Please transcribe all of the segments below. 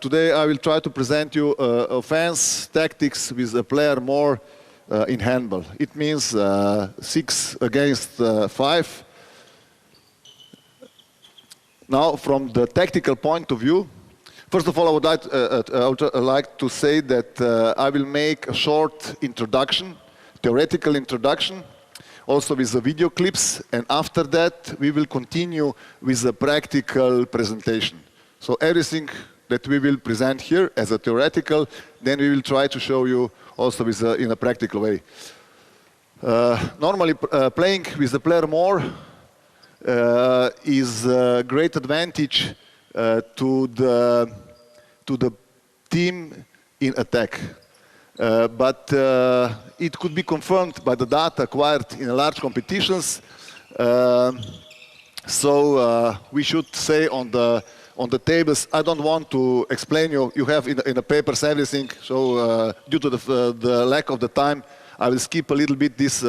Today I will try to present you offense tactics with a player more in handball. It means 6 against 5. Now, from the tactical point of view, first of all, I would like to say that I will make a short introduction, theoretical introduction, also with the video clips, and after that we will continue with the practical presentation. So everything that we will present here as a theoretical, then we will try to show you also with in a practical way. Normally, playing with the player more is a great advantage to the team in attack. But it could be confirmed by the data acquired in large competitions. So we should say on the tables, I don't want to explain you have in the papers everything. So due to the lack of the time, I will skip a little bit these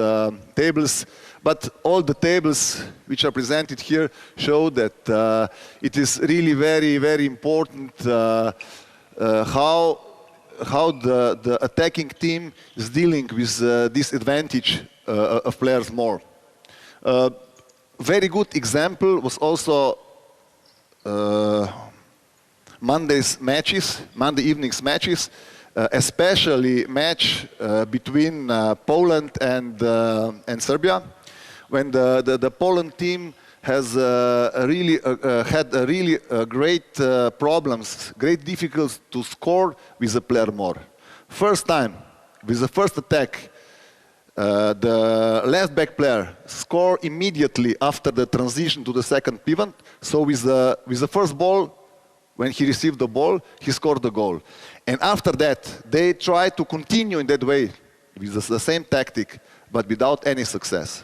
tables. But all the tables which are presented here show that it is really very, very important how the attacking team is dealing with this advantage of players more. Very good example was also Monday evening's matches, especially match between Poland and Serbia, when the Poland team has had really great problems, great difficulties to score with the player more. First time, with the first attack, the left back player scored immediately after the transition to the second pivot. So with the first ball, when he received the ball, he scored the goal. And after that, they tried to continue in that way with the same tactic, but without any success.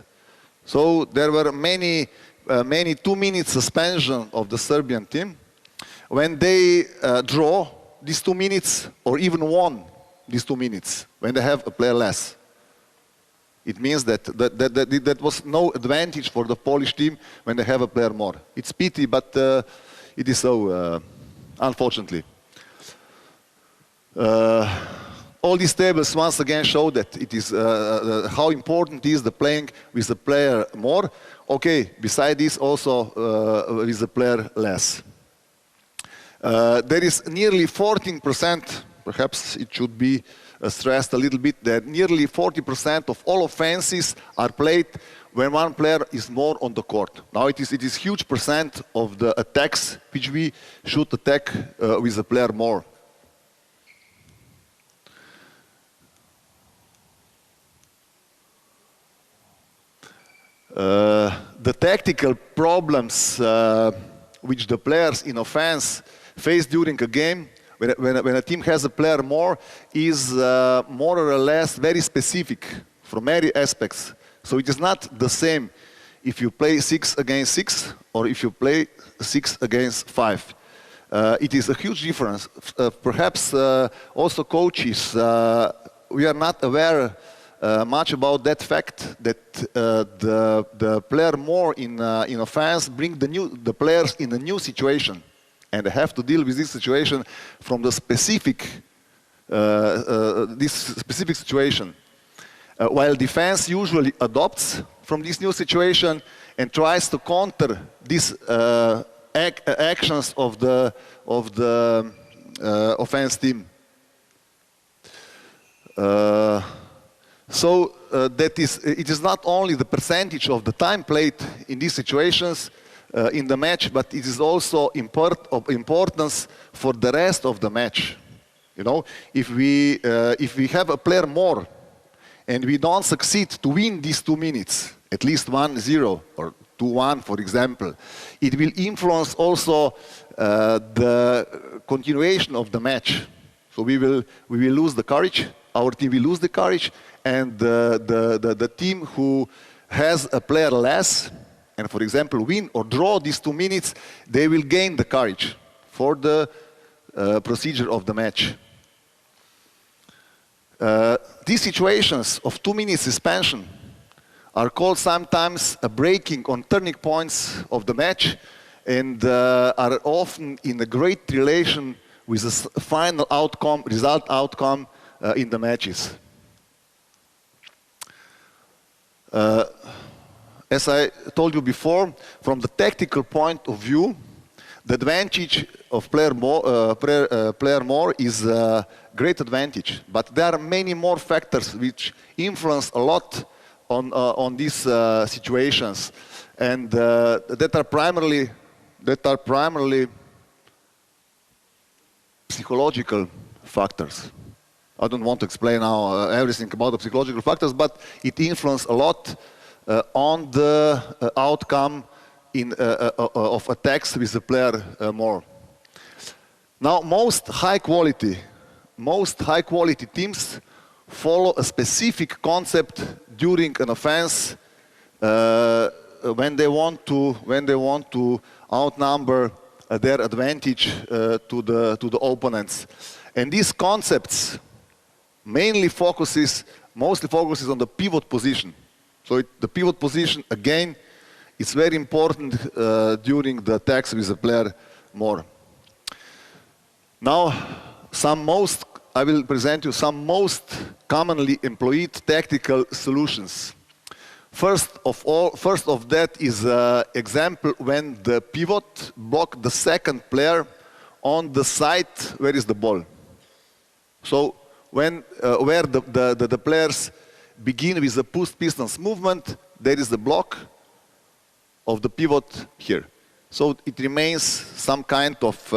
So there were many 2-minute suspension of the Serbian team. When they draw these 2 minutes, or even won these 2 minutes, when they have a player less, it means that was no advantage for the Polish team when they have a player more. It's pity, but it is so, unfortunately. All these tables once again show that it is how important is the playing with the player more. Okay, beside this also with the player less. There is nearly 14%, perhaps it should be stressed a little bit, that nearly 40% of all offenses are played when one player is more on the court. Now it is huge percent of the attacks which we should attack with the player more. The tactical problems which the players in offense face during a game, when a team has a player more, is more or less very specific from many aspects. So it is not the same if you play 6 against 6 or if you play 6 against 5. It is a huge difference. Perhaps also coaches, we are not aware much about that fact that the player more in offense bring the players in a new situation, and they have to deal with this situation from the specific situation. While defense usually adopts from this new situation and tries to counter these actions of the offense team. So it is not only the percentage of the time played in these situations in the match, but it is also of importance for the rest of the match. You know, if we have a player more and we don't succeed to win these 2 minutes, at least 1-0 or 2-1, for example, it will influence also the continuation of the match. So we will lose the courage. Our team will lose the courage, and the team who has a player less, and for example win or draw these 2 minutes, they will gain the courage for the procedure of the match. These situations of 2 minute suspension are called sometimes a breaking on turning points of the match, and are often in a great relation with the final outcome, result outcome in the matches. As I told you before, from the tactical point of view, the advantage of player more is a great advantage. But there are many more factors which influence a lot on these situations, and that are primarily psychological factors. I don't want to explain now everything about the psychological factors, but it influences a lot on the outcome of attacks with the player more. Now, most high quality teams follow a specific concept during an offense when they want to outnumber their advantage to the opponents. And these concepts mostly focuses on the pivot position. So the pivot position, again, is very important during the attacks with the player more. Now, I will present you some most commonly employed tactical solutions. First of that is an example when the pivot blocks the second player on the side where is the ball. So where the players begin with the push pistons movement, there is the block of the pivot here. So it remains some kind of,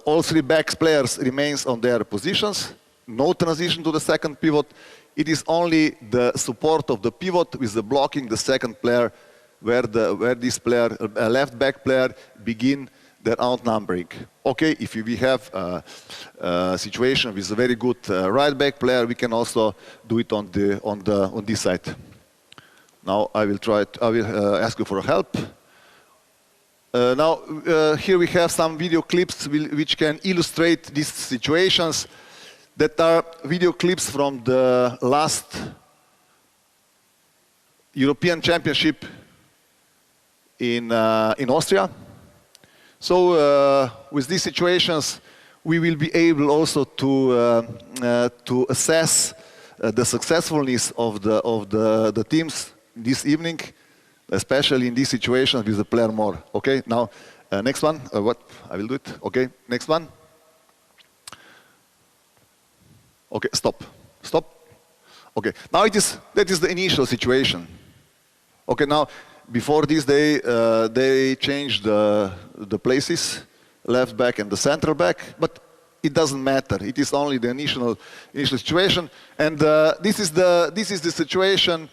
all three backs players remains on their positions, no transition to the second pivot. It is only the support of the pivot with the blocking the second player where this player, left back player, begin their outnumbering. Okay, if we have a situation with a very good right back player, we can also do it on this side. Now I will ask you for help. Now here we have some video clips which can illustrate these situations. That are video clips from the last European Championship in Austria. So with these situations, we will be able also to assess the successfulness of the teams this evening, especially in these situations with the player more. Okay, now next one. What I will do it. Okay, next one. Okay, stop. Okay, now that is the initial situation. Okay, now before this they changed the places, left back and the central back, but it doesn't matter. It is only the initial situation, and this is the situation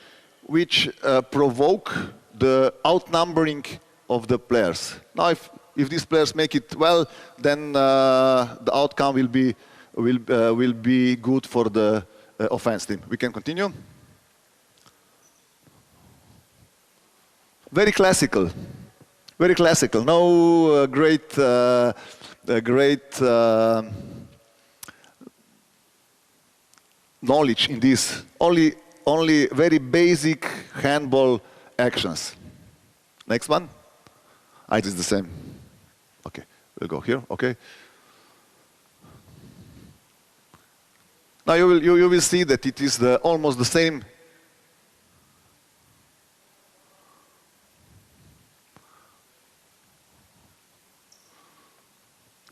which provoke the outnumbering of the players. Now, if these players make it well, then the outcome will be good for the offense team. We can continue. Very classical. No great knowledge in this. Only very basic handball actions. Next one. It is the same. Okay, we'll go here. Okay. Now you will see that it is almost the same.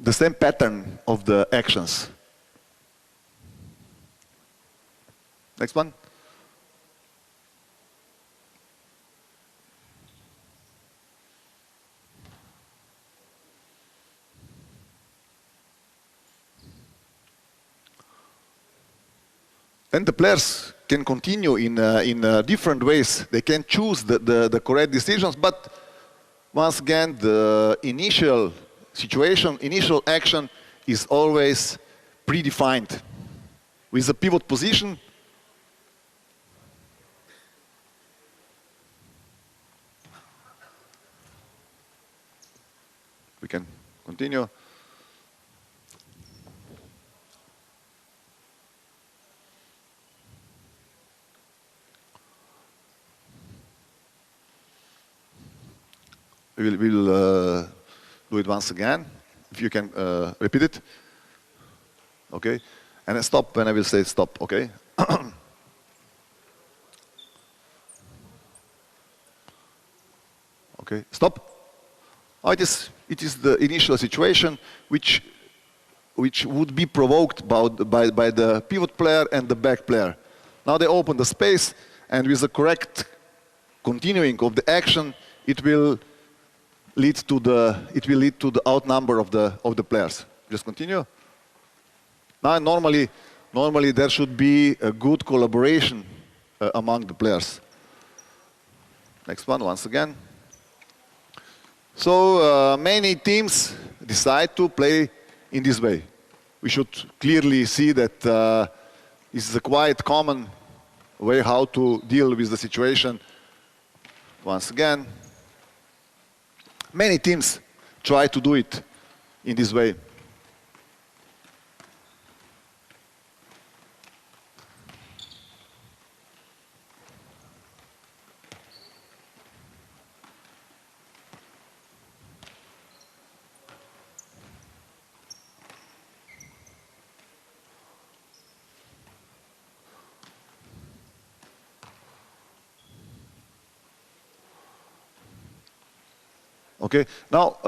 The same pattern of the actions. Next one. And the players can continue in different ways. They can choose the correct decisions, but once again, the initial situation, initial action is always predefined. With the pivot position, we can continue. We'll do it once again. If you can repeat it. Okay. And then stop when I will say stop. Okay. Okay. Stop. Oh, it is the initial situation which would be provoked by the pivot player and the back player. Now they open the space, and with the correct continuing of the action, it will lead to the outnumber of the players. Just continue. Now normally there should be a good collaboration among the players. Next one, once again. So many teams decide to play in this way. We should clearly see that this is a quite common way how to deal with the situation. Once again, many teams try to do it in this way. Okay. Now,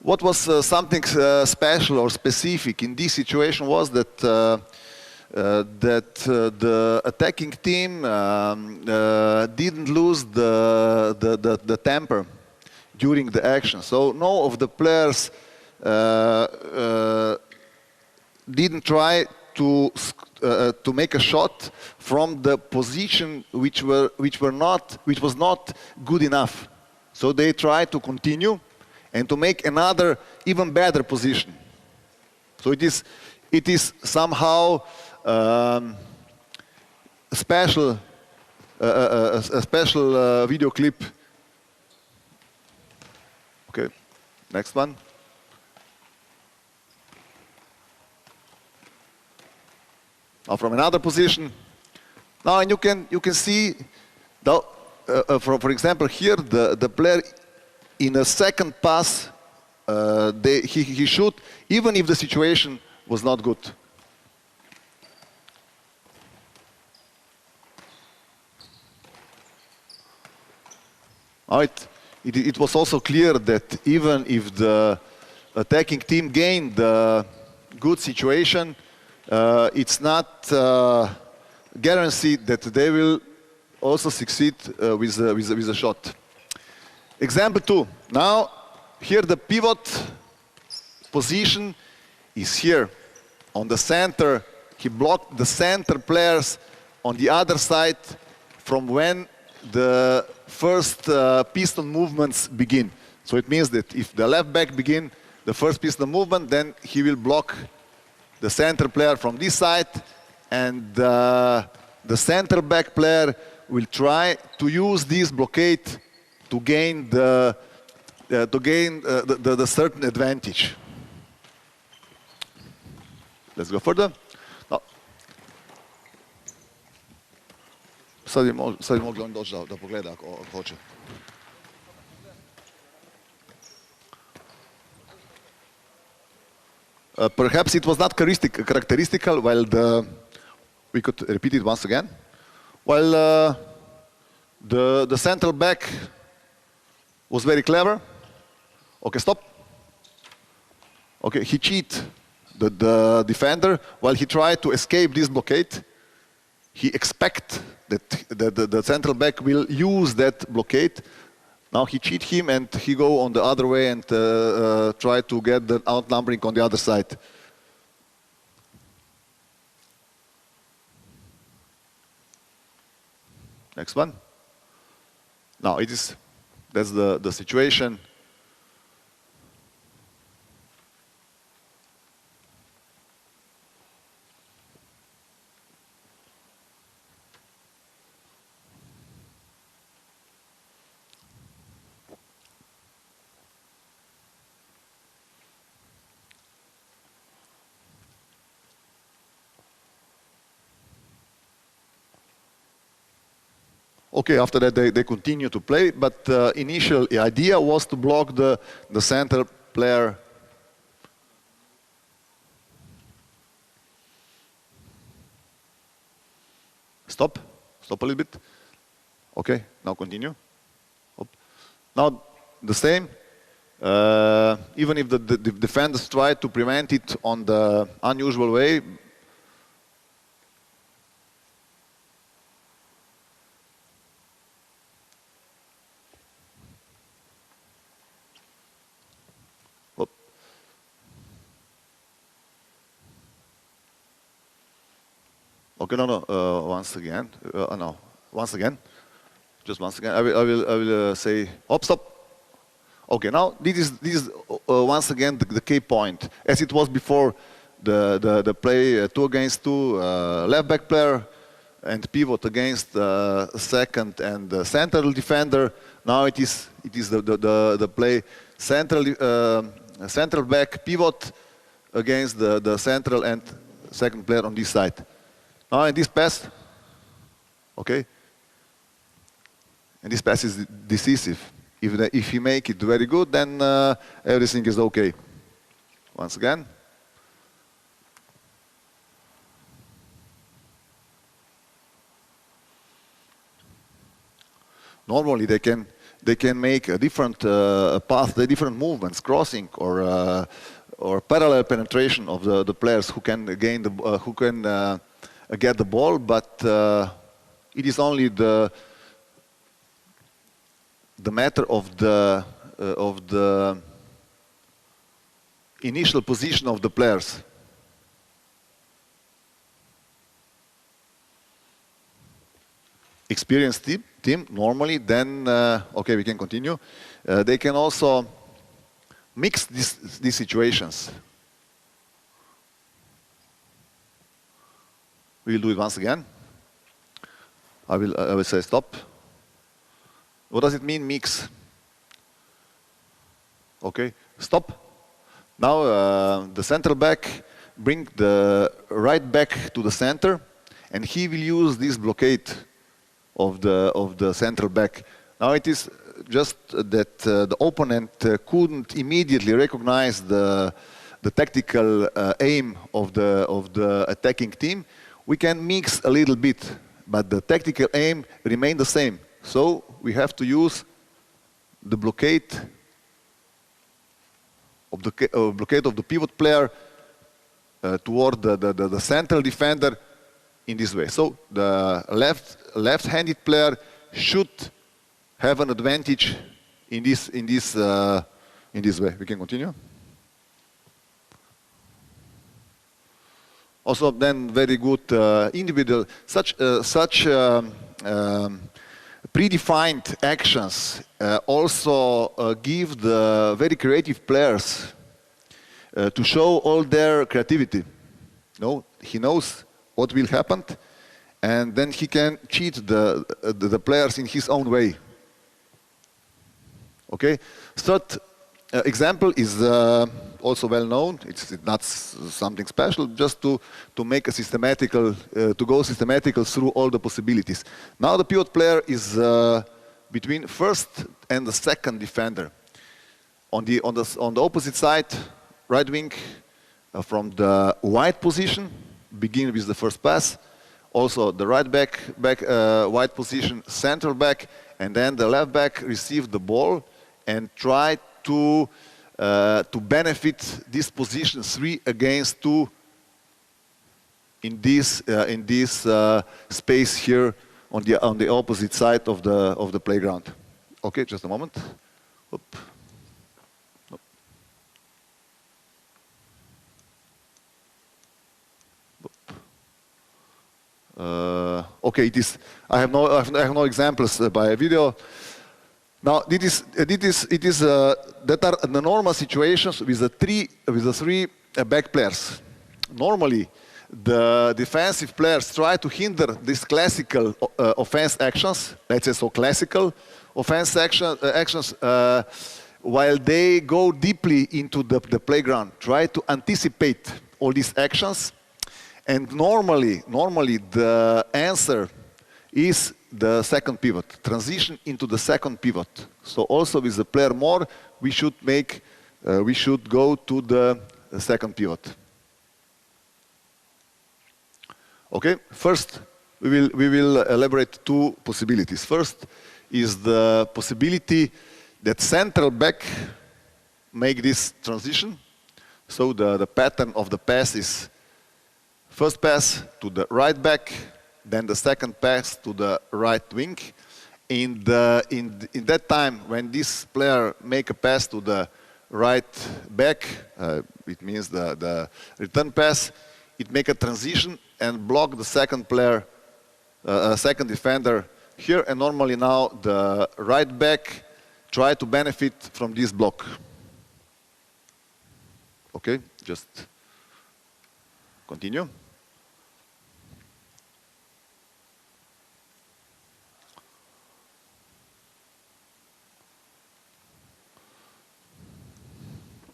what was something special or specific in this situation was that the attacking team didn't lose the temper during the action. So no of the players didn't try to make a shot from the position which was not good enough. So they try to continue and to make another even better position. So it is somehow a special video clip. Okay, next one. Now from another position. Now and you can see the. For example, here the player in a second pass he shoot even if the situation was not good. It was also clear that even if the attacking team gained the good situation, it's not guaranteed that they will also succeed with a shot. Example 2. Now, here the pivot position is here on the center. He blocked the center players on the other side from when the first piston movements begin. So it means that if the left back begin the first piston movement, then he will block the center player from this side, and the center back player will try to use this blockade to gain the certain advantage. Let's go further. No. Sad je mogli on doći da pogleda ako hoće. Perhaps it was not characteristical, while we could repeat it once again. While the central back was very clever. Okay, stop. Okay, he cheated the defender while he tried to escape this blockade. He expect that the central back will use that blockade. Now he cheat him and he go on the other way and try to get the outnumbering on the other side. Next one. Now that's the situation. Okay, after that they continue to play, but initial idea was to block the center player Stop. Stop a little bit. Okay, now continue. Up. Now the same. Even if the defenders try to prevent it on the unusual way, up. Okay, no, once again, no, once again, just once again. I will say, stop. Okay, now this is once again the key point. As it was before, the play 2 against 2, left back player and pivot against second and central defender. Now it is the play central back pivot against the central and second player on this side. Now in this pass, okay, and this pass is decisive. If you make it very good, then everything is okay. Once again. Normally they can make a different path, the different movements, crossing or parallel penetration of the players who can gain get the ball, but it is only the matter of the initial position of the players. Experienced team normally, then okay, we can continue. They can also mix these situations. We'll do it once again. I will say stop. What does it mean, mix? Okay, stop. Now the center back bring the right back to the center, and he will use this blockade of the central back. Now it is just that the opponent couldn't immediately recognize the tactical aim of the attacking team. We can mix a little bit, but the tactical aim remains the same. So we have to use the blockade of the pivot player toward the central defender in this way. So the left-handed player should have an advantage in this way. We can continue. Also, then very good individual such predefined actions also give the very creative players to show all their creativity. No, he knows what will happen, and then he can cheat the players in his own way. Okay, third example is also well known. It's not something special, just to make a systematical, to go systematical through all the possibilities. Now the pivot player is between first and the second defender. On the opposite side, right wing from the wide position, begin with the first pass. Also the right back wide position, central back, and then the left back receive the ball and try to benefit this position 3 against 2 in this space here on the opposite side of the playground. Okay, just a moment. Oop. Oop. Okay, it is. I have no examples by video. Now, it is that are the normal situations with the three back players. Normally, the defensive players try to hinder these classical offense actions. Let's say so, classical offense actions, while they go deeply into the playground, try to anticipate all these actions. And normally the answer is the second pivot, transition into the second pivot. So also with the player more, we should go to the second pivot. Okay, first we will elaborate two possibilities. First is the possibility that central back make this transition. So the pattern of the pass is first pass to the right back, then the second pass to the right wing. In that time, when this player make a pass to the right back, it means the return pass, it make a transition and block the second player, second defender here. And normally now the right back try to benefit from this block. Okay, just continue.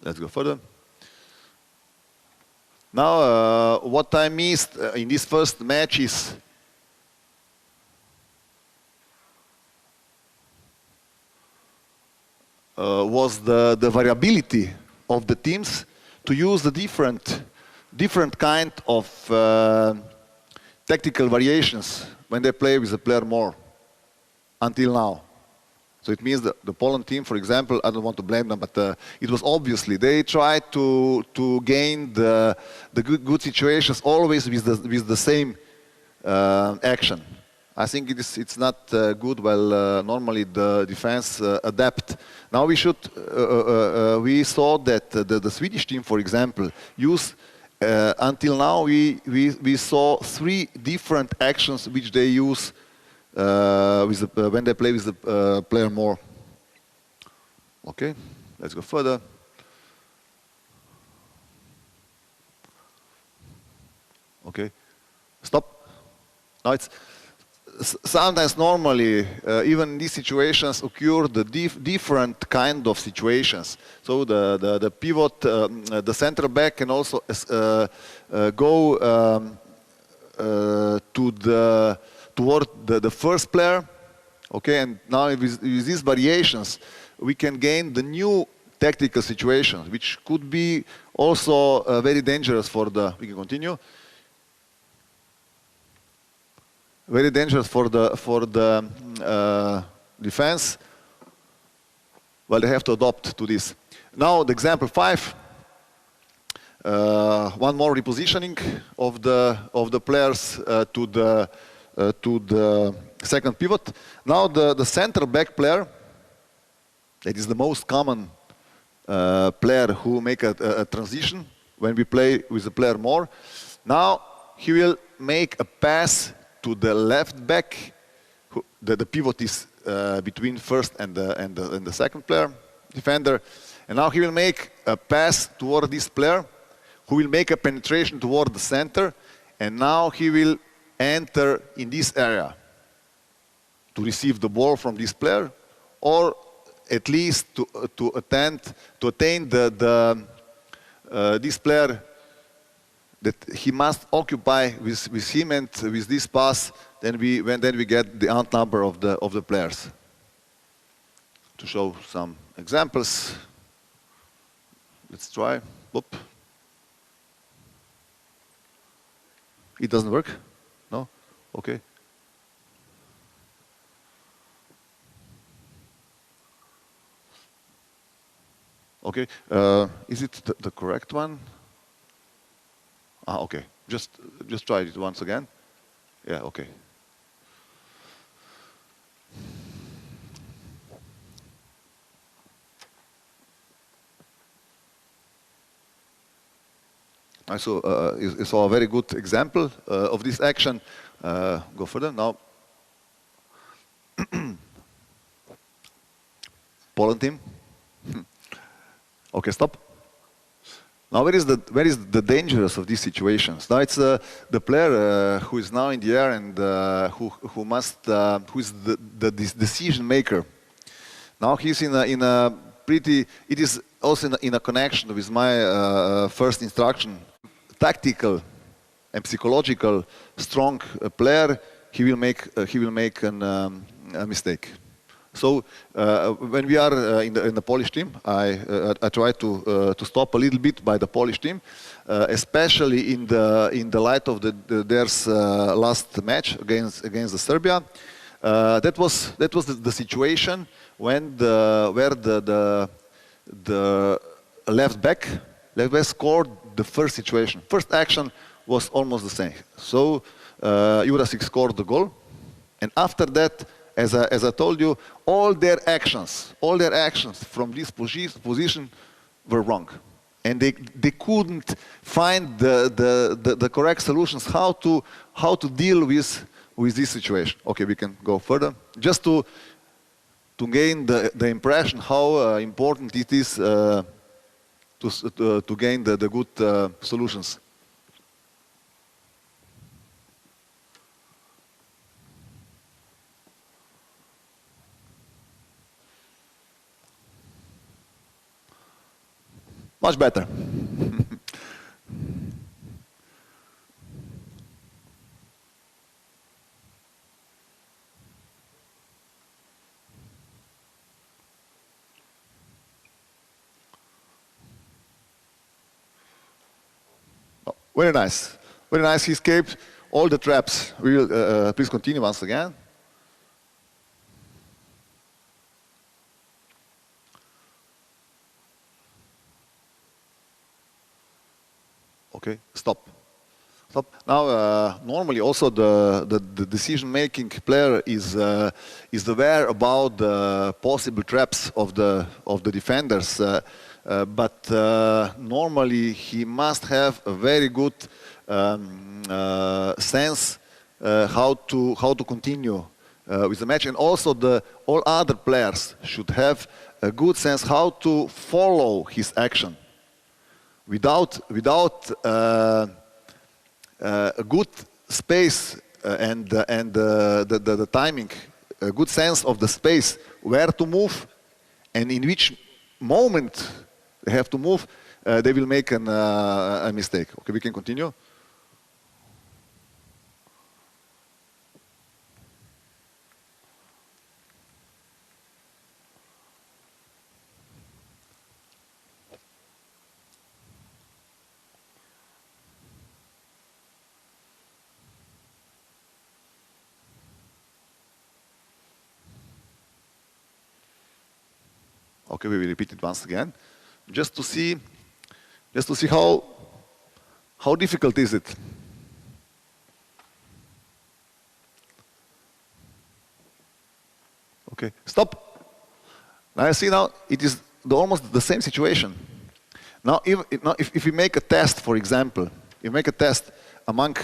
Let's go further. Now, what I missed in this first match is was the variability of the teams to use the different kind of tactical variations when they play with a player more until now. So it means that the Poland team, for example, I don't want to blame them, but it was obviously they tried to gain the good situations always with the same action. I think it's not good while normally the defense adapt. Now we should, we saw that the Swedish team, for example, use, until now we saw 3 different actions which they use when they play with the player more. Okay, let's go further. Okay, stop. Now it's sometimes normally even in these situations occur the different kind of situations. So the pivot, the center back can also go toward the first player. Okay, and now with these variations we can gain the new tactical situations, which could be also very dangerous for the. We can continue. Very dangerous for the defense. Well, they have to adopt to this. Now, the example 5. One more repositioning of the players to the second pivot. Now, the center back player, that is the most common player who make a transition when we play with the player more. Now, he will make a pass to the left back. The pivot is between first and the second player, defender. And now he will make a pass toward this player, who will make a penetration toward the center. And now he will enter in this area to receive the ball from this player, or at least to attain this player that he must occupy with him, and with this pass, then we get the odd number of the players. To show some examples, let's try. Whoop. It doesn't work? No? Okay. Okay. Is it the correct one? Ah, okay. Just try it once again. Yeah, okay. I saw a very good example of this action. Go further now. Poland team. Okay, stop. Now, where is the dangerous of these situations? Now it's the player who is now in the air and who is the decision maker. Now he's in a pretty. It is also in a connection with my first instruction. Tactical and psychological strong player. He will make a mistake. So when we are in the Polish team, I try to stop a little bit by the Polish team, especially in the light of their last match against the Serbia. That was the situation when the left back scored the first situation. First action was almost the same. So Jurasic scored the goal, and after that, as I told you, all their actions from this position were wrong, and they couldn't find the correct solutions how to deal with this situation. Okay, we can go further just to gain the impression how important it is to gain the good solutions. Much better. Oh, very nice. Very nice. He escaped all the traps. We will please continue once again. Okay, stop. Now, normally also the decision-making player is aware about the possible traps of the defenders, but normally he must have a very good sense how to continue with the match, and also all other players should have a good sense how to follow his action. Without a good space and the timing, a good sense of the space, where to move and in which moment they have to move, they will make a mistake. Okay, we can continue. Okay, we will repeat it once again, just to see how difficult is it. Okay, stop. Now you see, now it is almost the same situation. Now if we make a test, for example, you make a test among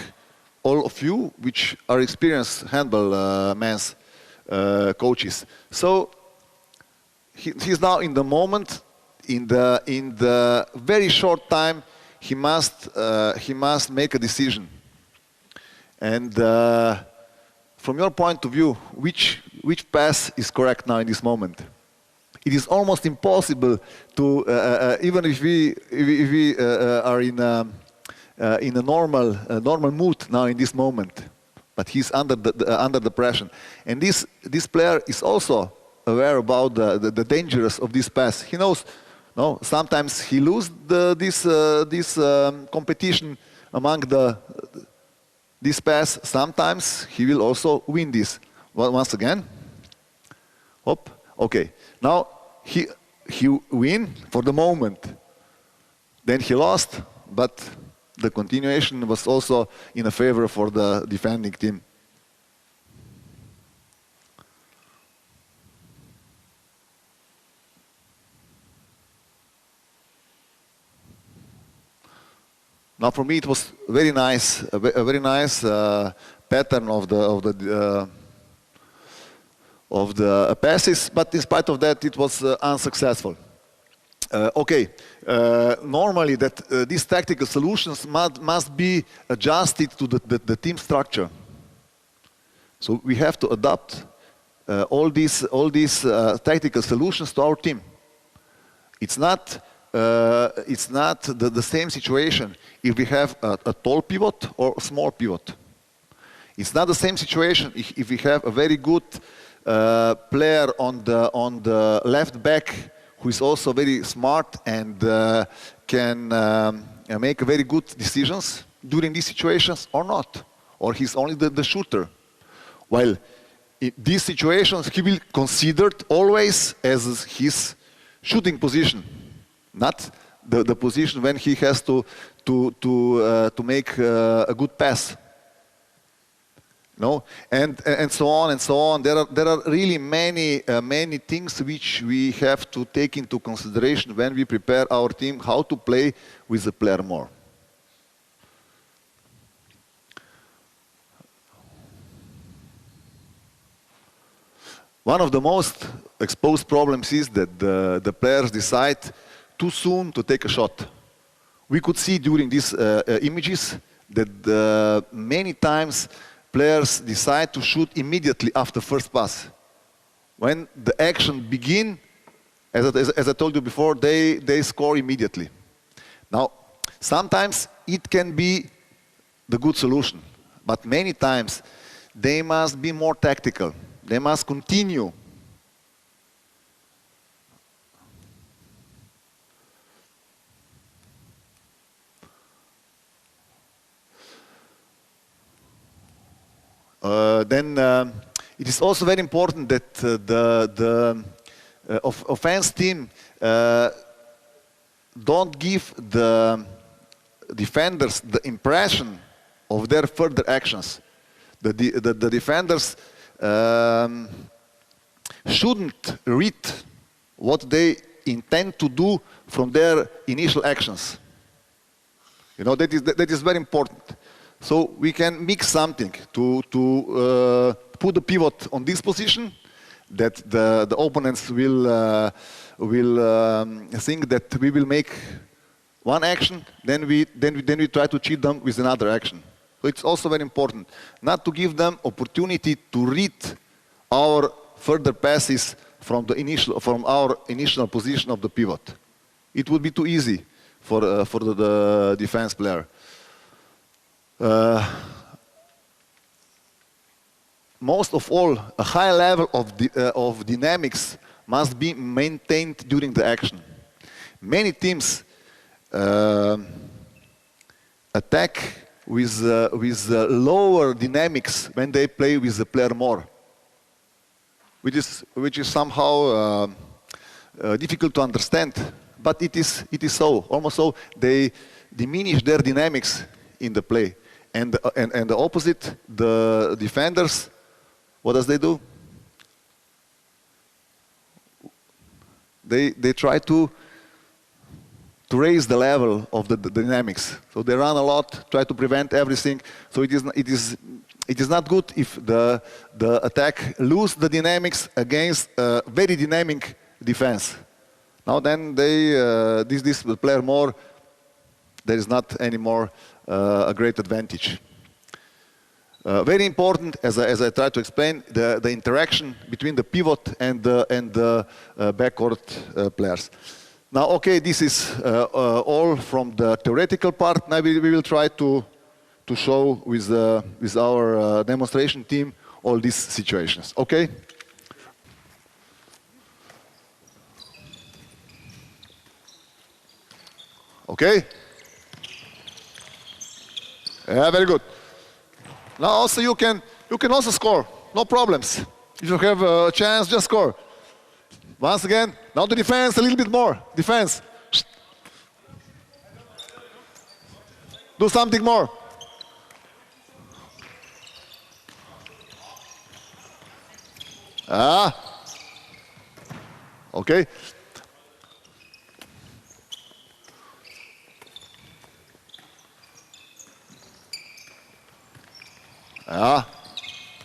all of you, which are experienced handball men's coaches. So he's now in the moment, in the very short time, he must make a decision. And from your point of view, which pass is correct now in this moment? It is almost impossible to even if we are in a normal mood now in this moment, but he's under the pressure, and this player is also aware about the dangers of this pass. He knows, no, sometimes he loses this competition among this pass. Sometimes he will also win this. Well, once again, hop. Okay. Now he win for the moment. Then he lost, but the continuation was also in a favor for the defending team. Now, for me, it was very nice, a very nice pattern of the passes, but in spite of that, it was unsuccessful. Okay, normally these tactical solutions must be adjusted to the team structure. So we have to adapt all these tactical solutions to our team. It's not the same situation if we have a tall pivot or a small pivot. It's not the same situation if we have a very good player on the left back who is also very smart and can make very good decisions during these situations or not, or he's only the shooter. While in these situations he will considered always as his shooting position, not the position when he has to make a good pass. No, and so on and so on. There are really many things which we have to take into consideration when we prepare our team how to play with the player more. One of the most exposed problems is that the players decide too soon to take a shot. We could see during these images that many times players decide to shoot immediately after first pass. When the action begins, as I told you before, they score immediately. Now, sometimes it can be the good solution, but many times they must be more tactical. They must continue. Then it is also very important that the offense team don't give the defenders the impression of their further actions. The defenders shouldn't read what they intend to do from their initial actions. You know, that is very important. So we can mix something to put the pivot on this position, that the opponents will think that we will make one action, then we try to cheat them with another action. So it's also very important not to give them opportunity to read our further passes from our initial position of the pivot. It would be too easy for the defense player. Most of all, a high level of dynamics must be maintained during the action. Many teams attack with lower dynamics when they play with the player more, which is somehow difficult to understand. But it is so, almost so. They diminish their dynamics in the play. And the opposite, the defenders, what does they do? They try to raise the level of the dynamics. So they run a lot, try to prevent everything. So it is not good if the attack lose the dynamics against a very dynamic defense. Now then this player more, there is not anymore a great advantage. Very important, as I tried to explain, the interaction between the pivot and the backcourt players. Now, okay, this is all from the theoretical part. Now we will try to show with our demonstration team all these situations. Okay? Okay? Yeah, very good. Now also you can also score, no problems. If you have a chance, just score. Once again, now the defense, a little bit more. Defense. Do something more. Okay.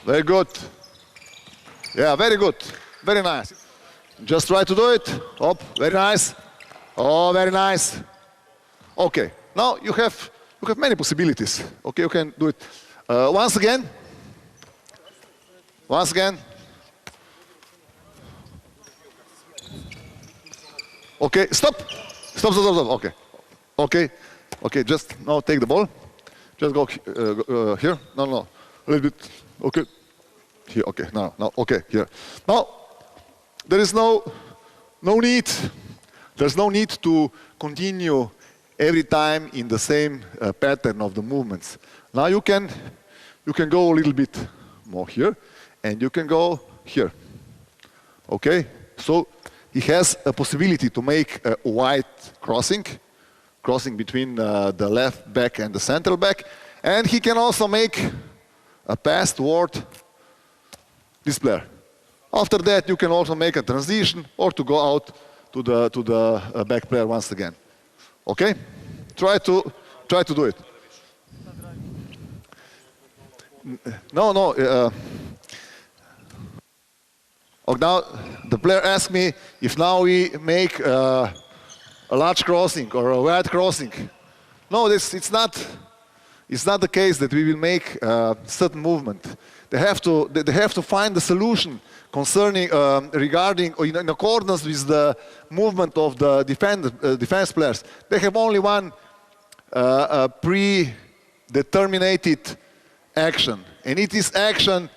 Very good. Yeah, very good. Very nice. Just try to do it. Oh, very nice. Oh, very nice. Okay. Now you have many possibilities. Okay, you can do it. Once again. Once again. Okay, stop. Stop. Okay. Okay. Okay, just now take the ball. Just go here. No. A little bit. Okay. Here, okay, no, okay, here. Now, there is no need. There's no need to continue every time in the same pattern of the movements. Now you can go a little bit more here, and you can go here. Okay, so he has a possibility to make a wide crossing between the left back and the central back, and he can also make a pass toward this player. After that, you can also make a transition or to go out to the back player once again. Okay? Try to do it. No. Now the player asked me if now we make a large crossing or a wide crossing. No, it's not the case that we will make a certain movement. They have to find the solution concerning regarding or in accordance with the movement of the defense players. They have only one predetermined action, and it is action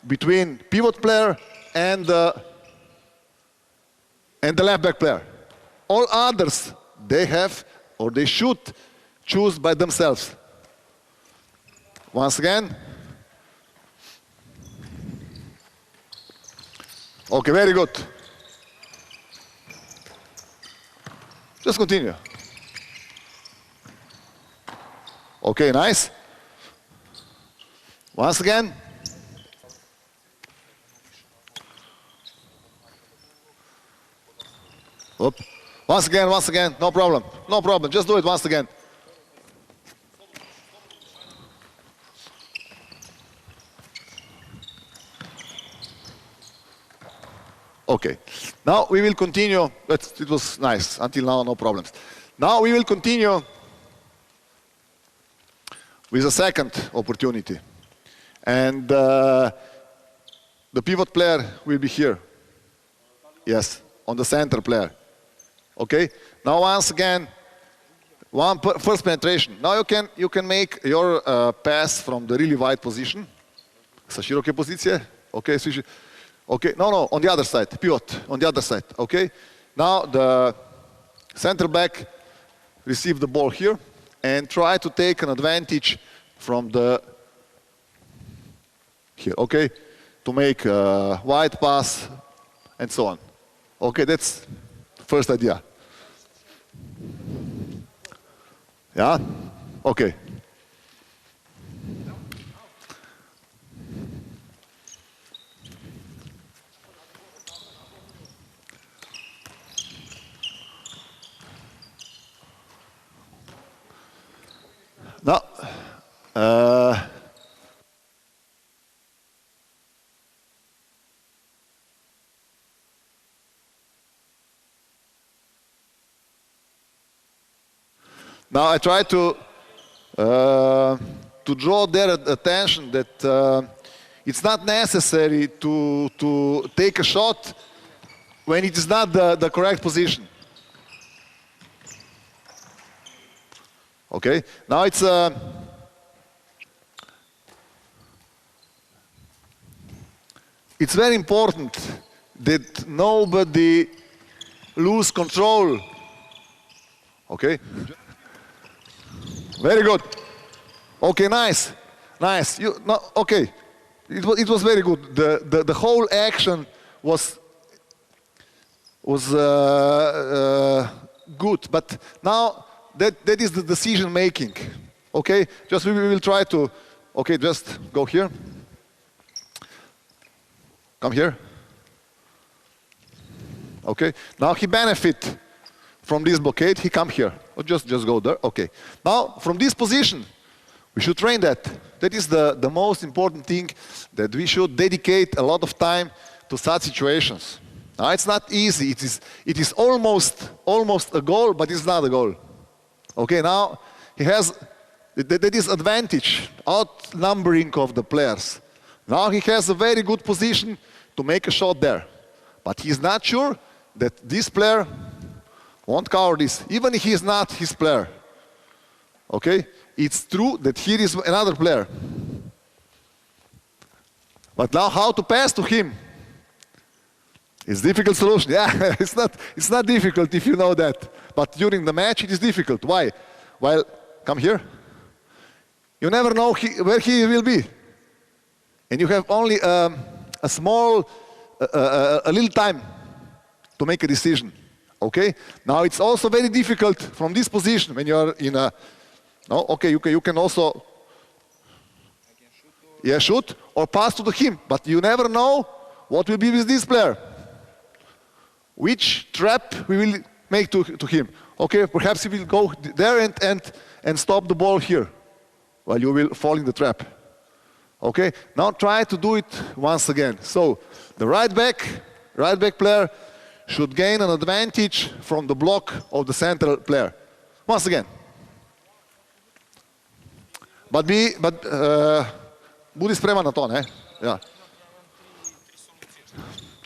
between pivot player and the left back player. All others they have or they should choose by themselves. Once again. Okay, very good. Just continue. Okay, nice. Once again. Oop. Once again, no problem. No problem, just do it once again. Okay, now we will continue. It was nice, until now no problems. Now we will continue with a second opportunity. And the pivot player will be here. Yes, on the center player. Okay, now once again, first penetration. Now you can make your pass from the really wide position. Sa široke pozicije. Okay, okay, no, on the other side, pivot, on the other side, okay? Now the center back receive the ball here and try to take an advantage from here, okay? To make a wide pass and so on. Okay, that's the first idea. Yeah? Okay. Now, now I try to draw their attention that it's not necessary to take a shot when it is not the correct position. Okay, now it's very important that nobody lose control. Okay, very good. Okay, nice. Okay, it was very good. The whole action was good, but now. That is the decision making. Okay, just we will try to. Okay, just go here. Come here. Okay. Now he benefit from this blockade. He come here. Or just go there. Okay. Now from this position, we should train that. That is the most important thing, that we should dedicate a lot of time to such situations. Now it's not easy. It is almost a goal, but it's not a goal. Okay, now he has that is advantage, outnumbering of the players. Now he has a very good position to make a shot there. But he's not sure that this player won't cover this, even if he is not his player. Okay, it's true that here is another player. But now how to pass to him? It's difficult solution. Yeah, it's not difficult if you know that. But during the match it is difficult. Why? Well, come here. You never know where he will be. And you have only a small, a little time to make a decision. Okay? Now it's also very difficult from this position when you are in a, no, okay, you can also shoot or pass to him, but you never know what will be with this player. Which trap we will make to him. Okay, perhaps he will go there and stop the ball here, while you will fall in the trap. Okay, now try to do it once again. So the right back player should gain an advantage from the block of the central player. Once again. Budi spreman na to, ne? Ja.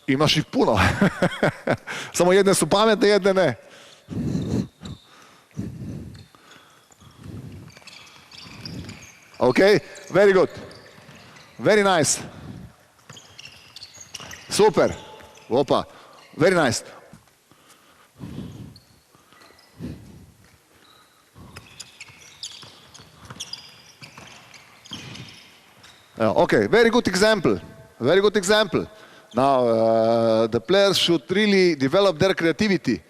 Imaš ih puno. Samo jedne su pametne, jedne ne. Okay, very good. Very nice. Super. Opa. Very nice. Okay, very good example. Very good example. Now, the players should really develop their creativity.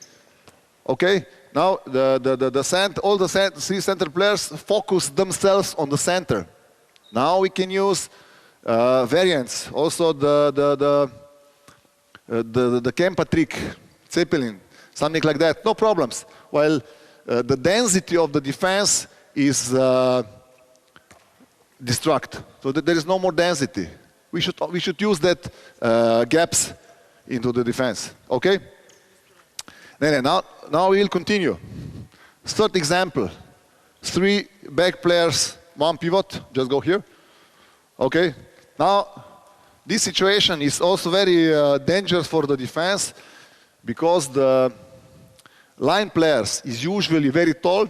Okay? Now, all the three center players focus themselves on the center. Now we can use variants. Also, the Kempa trick, Zeppelin, something like that. No problems. While the density of the defense is destruct. So that there is no more density. We should use that gaps into the defense. Okay? Now we will continue. Third example. 3 back players, 1 pivot. Just go here. Okay? Now, this situation is also very dangerous for the defense because the line players is usually very tall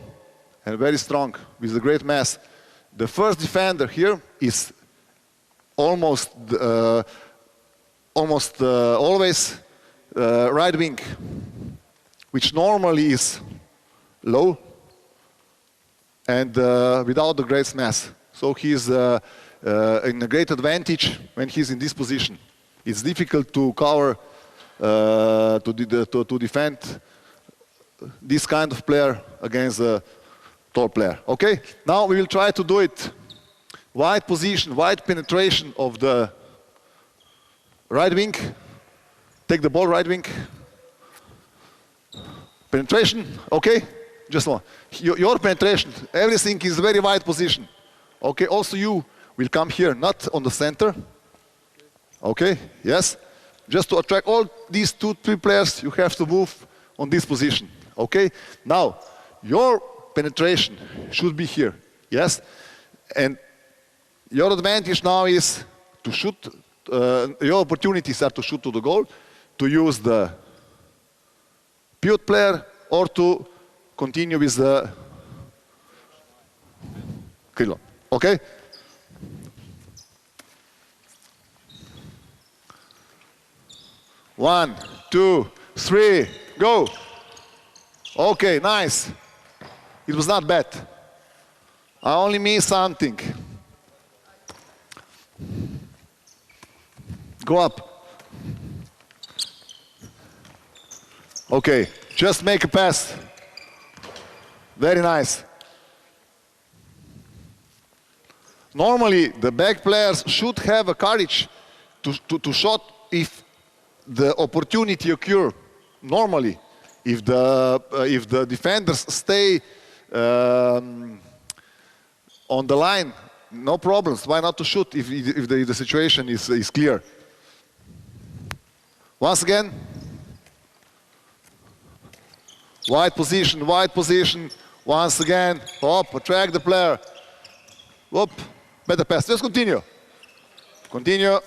and very strong with a great mass. The first defender here is almost always right wing, which normally is low and without the great mass. So he's in a great advantage when he's in this position. It's difficult to cover, to defend this kind of player against a tall player. Okay? Now we will try to do it. Wide position, wide penetration of the right wing. Take the ball, right wing. Penetration, okay? Just one. Your penetration, everything is very wide position. Okay, also you will come here, not on the center. Okay, yes? Just to attract all these 2-3 players, you have to move on this position. Okay? Now, your penetration should be here, yes? And your advantage now is to shoot, your opportunities are to shoot to the goal, to use the pivot player, or to continue with the krilo. Okay? One, two, three, go. Okay, nice. It was not bad. I only mean something. Go up. Okay, just make a pass. Very nice. Normally, the back players should have a courage to shot if the opportunity occur. Normally, if the defenders stay on the line, no problems. Why not to shoot if the situation is clear? Once again. Wide position, once again. Hop, attract the player. Whoop, better pass. Just continue. Continue.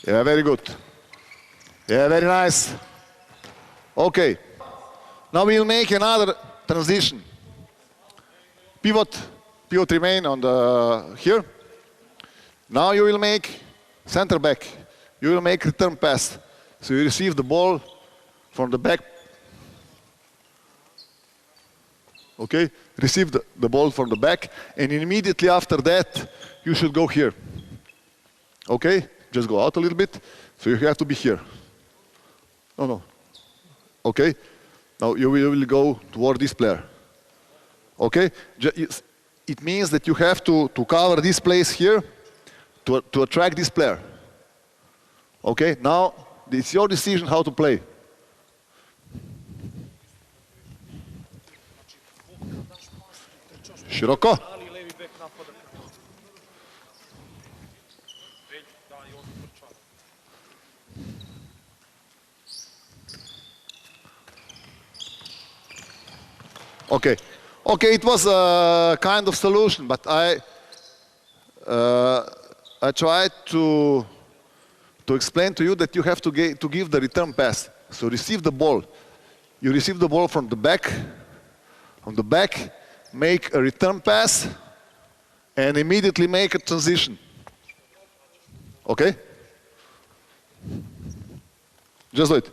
Yeah, very good. Yeah, very nice. Okay. Now we'll make another transition. Pivot, pivot remain on the here. Now you will make center back. You will make return pass. So you receive the ball from the back. Okay, receive the ball from the back, and immediately after that, you should go here. Okay, just go out a little bit. So you have to be here. No. Okay, now you will go toward this player. Okay, it means that you have to cover this place here to attract this player. Okay, now it's your decision how to play. Široko. Okay. Okay, it was a kind of solution, but I tried to explain to you that you have to give the return pass. So receive the ball. You receive the ball from the back. From the back, make a return pass, and immediately make a transition. Okay? Just do it.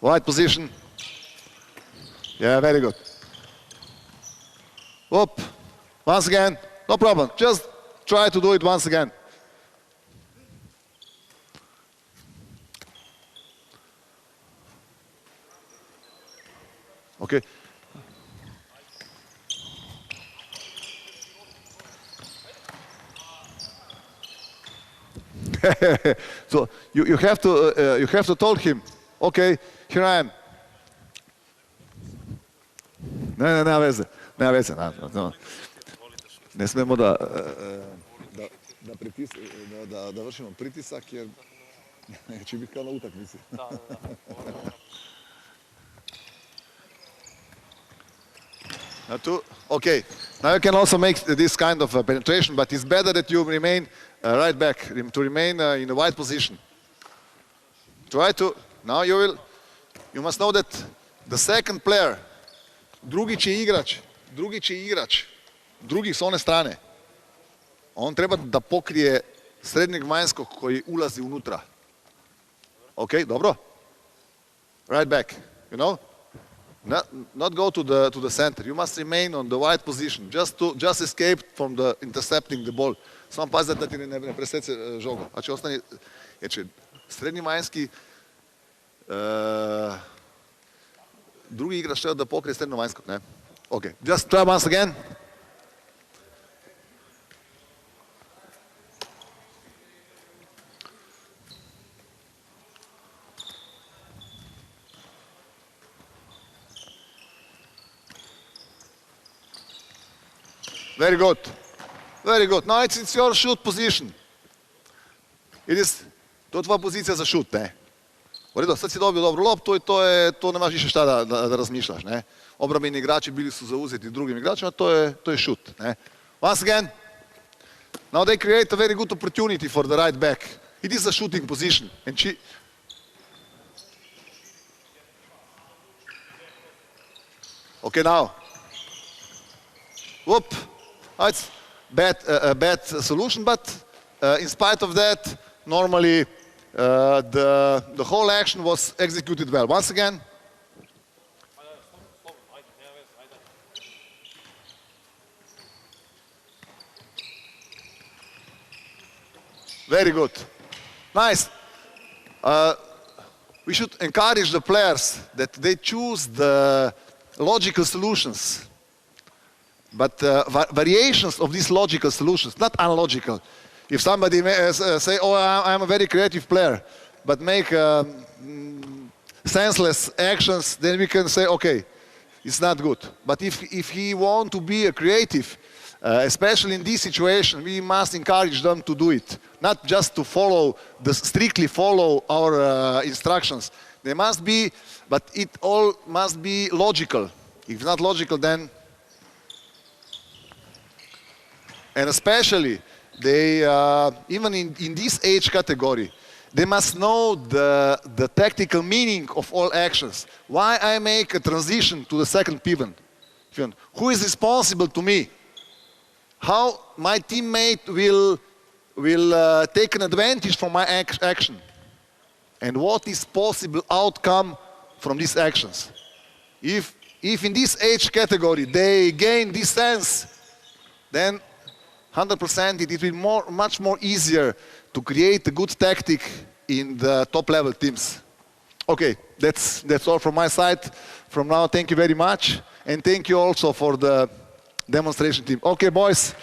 Right position. Yeah, very good. Whoop. Once again, no problem. Just try to do it once again. Okay. So you have to tell him, okay, here I am. Nema veze. Ne smemo da vršimo pritisak jer će biti kao na utakmici. Okay, now you can also make this kind of penetration, but it's better that you remain right back, to remain in the wide position. Try to, now you must know that the second player, drugi će igrač, drugi s one strane. On treba da pokrije srednjeg vanjskog koji ulazi unutra. Ok, dobro? Right back, you know? Not go to the center. You must remain on the wide position. Just escape from the intercepting the ball. Samo pazi da ti ne presece žogo. Znači ostane, jer srednji vanjski drugi igrač treba da pokrije srednjo vanjskog, ne? Ok, just try once again. Very good. Very good. Now it's your shoot position. To je tvoja pozicija za šut, ne? U redu, sad si dobio dobru loptu i to nemaš više šta da razmišljaš, ne? Obrambeni igrači bili su zauzeti drugim igračima, to je šut, ne? Once again, now they create a very good opportunity for the right back. It is a shooting position. Okay, now. Whoop. It's a bad solution, but in spite of that, normally the whole action was executed well. Once again. Very good. Nice. We should encourage the players that they choose the logical solutions. But variations of these logical solutions, not unlogical. If somebody say, oh, I'm a very creative player, but make senseless actions, then we can say, okay, it's not good. But if he want to be a creative, especially in this situation, we must encourage them to do it. Not just to strictly follow our instructions. They must be, but it all must be logical. If not logical, then... And especially, they, even in this age category, they must know the tactical meaning of all actions. Why I make a transition to the second pivot? Who is responsible to me? How my teammate will take an advantage from my action? And what is possible outcome from these actions? If in this age category they gain this sense, then 100% it will be much more easier to create a good tactic in the top level teams. Okay, that's all from my side. From now, thank you very much. And thank you also for the demonstration team. Okay, boys.